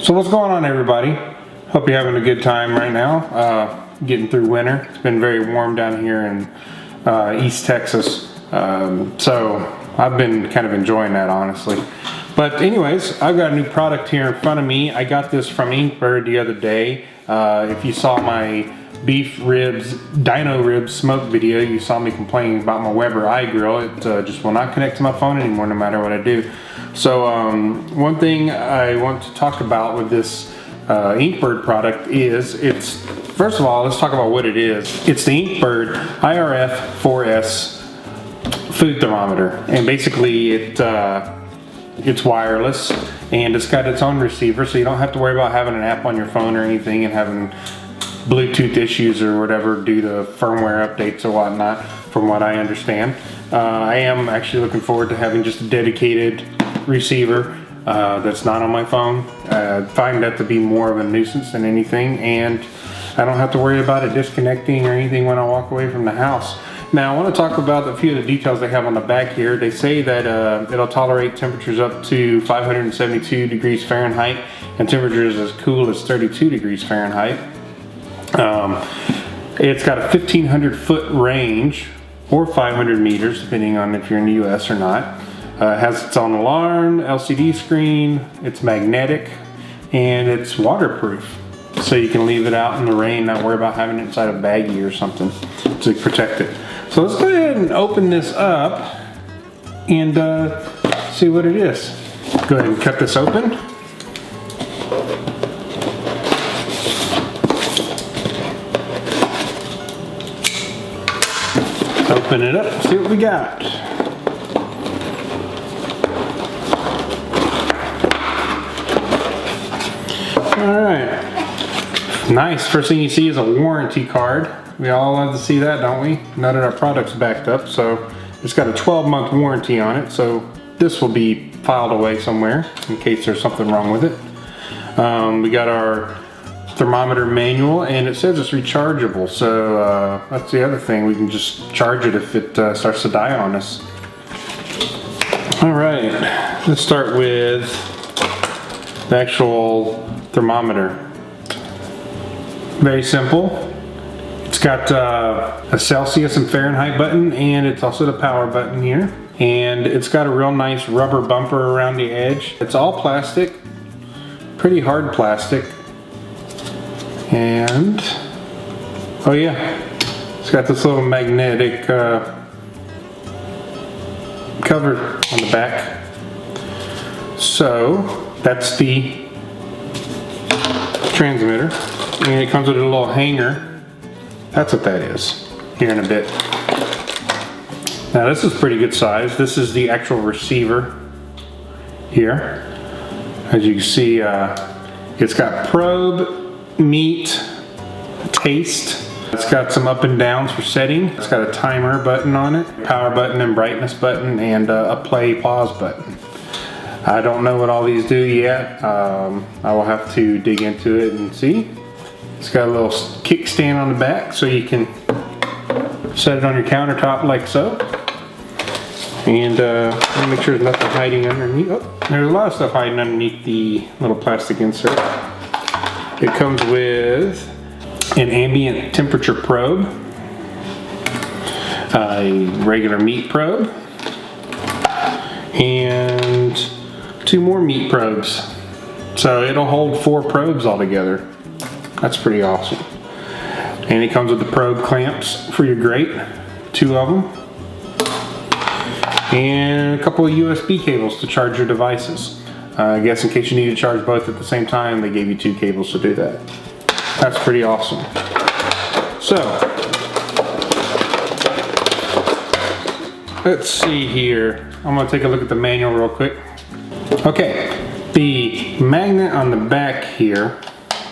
So what's going on, everybody? Hope you're having a good time right now. Getting through winter. It's been very warm down here in East Texas. So I've been kind of enjoying that, honestly. But anyways, I've got a new product here in front of me. I got this from Inkbird the other day. If you saw my beef ribs, dino ribs smoke video, you saw me complaining about my Weber iGrill. It just will not connect to my phone anymore no matter what I do. So one thing I want to talk about with this Inkbird product is, first of all, let's talk about what it is. It's the Inkbird IRF-4S food thermometer, and basically it's wireless and it's got its own receiver, so you don't have to worry about having an app on your phone or anything and having Bluetooth issues or whatever due to firmware updates or whatnot, from what I understand. I am actually looking forward to having just a dedicated receiver that's not on my phone. I find that to be more of a nuisance than anything, and I don't have to worry about it disconnecting or anything when I walk away from the house. Now I want to talk about a few of the details they have on the back here. They say that it'll tolerate temperatures up to 572 degrees Fahrenheit and temperatures as cool as 32 degrees Fahrenheit. It's got a 1,500 foot range or 500 meters depending on if you're in the US or not. It has its own alarm, LCD screen, it's magnetic, and it's waterproof. So you can leave it out in the rain, not worry about having it inside a baggie or something to protect it. So let's go ahead and open this up and see what it is. Go ahead and cut this open. Open it up, see what we got. Alright, nice. First thing you see is a warranty card. We all love to see that, don't we? Now that our product's backed up, so it's got a 12-month warranty on it, so this will be filed away somewhere in case there's something wrong with it. We got our thermometer manual, and it says it's rechargeable, so that's the other thing. We can just charge it if it starts to die on us. Alright, let's start with the actual thermometer. Very simple. It's got a Celsius and Fahrenheit button, and it's also the power button here. And it's got a real nice rubber bumper around the edge. It's all plastic, pretty hard plastic. And, oh yeah, it's got this little magnetic cover on the back. So that's the transmitter, and it comes with a little hanger. That's what that is, here in a bit. Now this is pretty good size. This is the actual receiver here. As you can see, it's got probe, meat, taste. It's got some up and downs for setting. It's got a timer button on it, power button and brightness button, and a play pause button. I don't know what all these do yet. I will have to dig into it and see. It's got a little kickstand on the back so you can set it on your countertop like so. And make sure there's nothing hiding underneath. Oh, there's a lot of stuff hiding underneath the little plastic insert. It comes with an ambient temperature probe, a regular meat probe, and 2 more meat probes. So it'll hold 4 probes altogether. That's pretty awesome. And it comes with the probe clamps for your grate, 2 of them, and a couple of USB cables to charge your devices. I guess in case you need to charge both at the same time, they gave you 2 cables to do that. That's pretty awesome. So, let's see here. I'm going to take a look at the manual real quick. Okay, the magnet on the back here,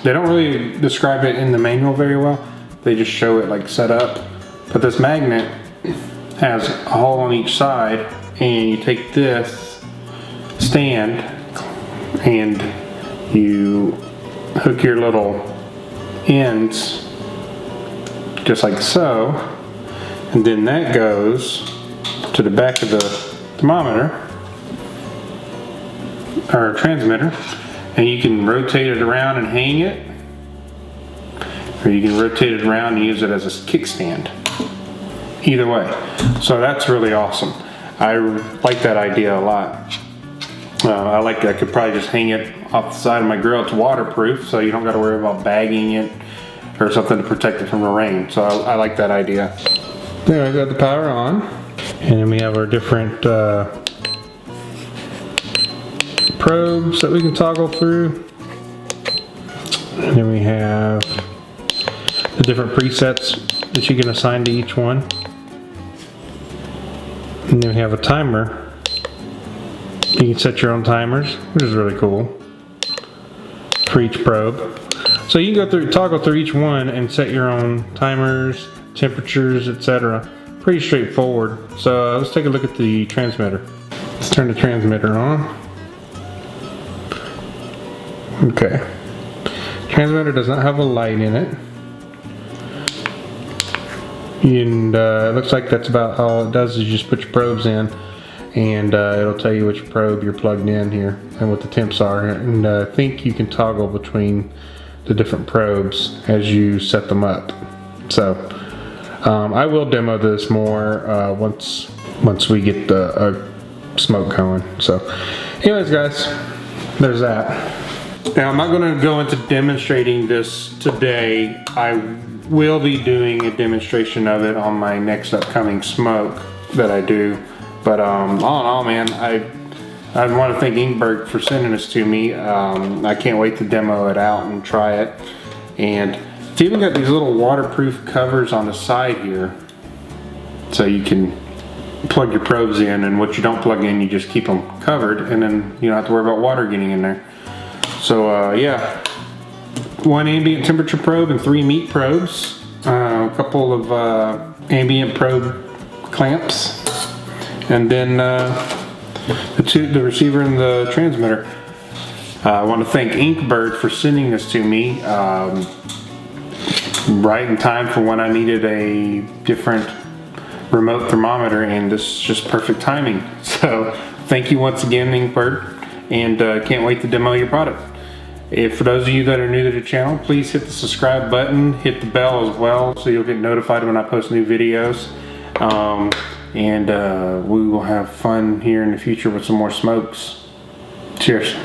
they don't really describe it in the manual very well. They just show it like set up. But this magnet has a hole on each side, and you take this stand and you hook your little ends just like so, and then that goes to the back of the thermometer or transmitter, and you can rotate it around and hang it, or you can rotate it around and use it as a kickstand. Either way, so that's really awesome. I like that idea a lot. I could probably just hang it off the side of my grill. It's waterproof, so you don't got to worry about bagging it or something to protect it from the rain. So I like that idea. There, I got the power on, and then we have our different probes that we can toggle through, and then we have the different presets that you can assign to each one, and then we have a timer. You can set your own timers, which is really cool, for each probe. So you can go through, toggle through each one and set your own timers, temperatures, etc. Pretty straightforward. So let's take a look at the transmitter. Let's turn the transmitter on. Okay. Transmitter does not have a light in it. And it looks like that's about all it does, is just put your probes in, and it'll tell you which probe you're plugged in here and what the temps are. And I think you can toggle between the different probes as you set them up. So I will demo this more once we get the smoke going. So anyways, guys, there's that. Now I'm not going to go into demonstrating this today. I will be doing a demonstration of it on my next upcoming smoke that I do. But all in all, man, I want to thank Inkbird for sending this to me. I can't wait to demo it out and try it. And it's even got these little waterproof covers on the side here, so you can plug your probes in, and what you don't plug in, you just keep them covered, and then you don't have to worry about water getting in there. So yeah, 1 ambient temperature probe and 3 meat probes, a couple of ambient probe clamps, and then the receiver and the transmitter. I want to thank Inkbird for sending this to me right in time for when I needed a different remote thermometer, and this is just perfect timing. So thank you once again, Inkbird, and can't wait to demo your product. For those of you that are new to the channel, please hit the subscribe button, hit the bell as well, so you'll get notified when I post new videos. And we will have fun here in the future with some more smokes. Cheers.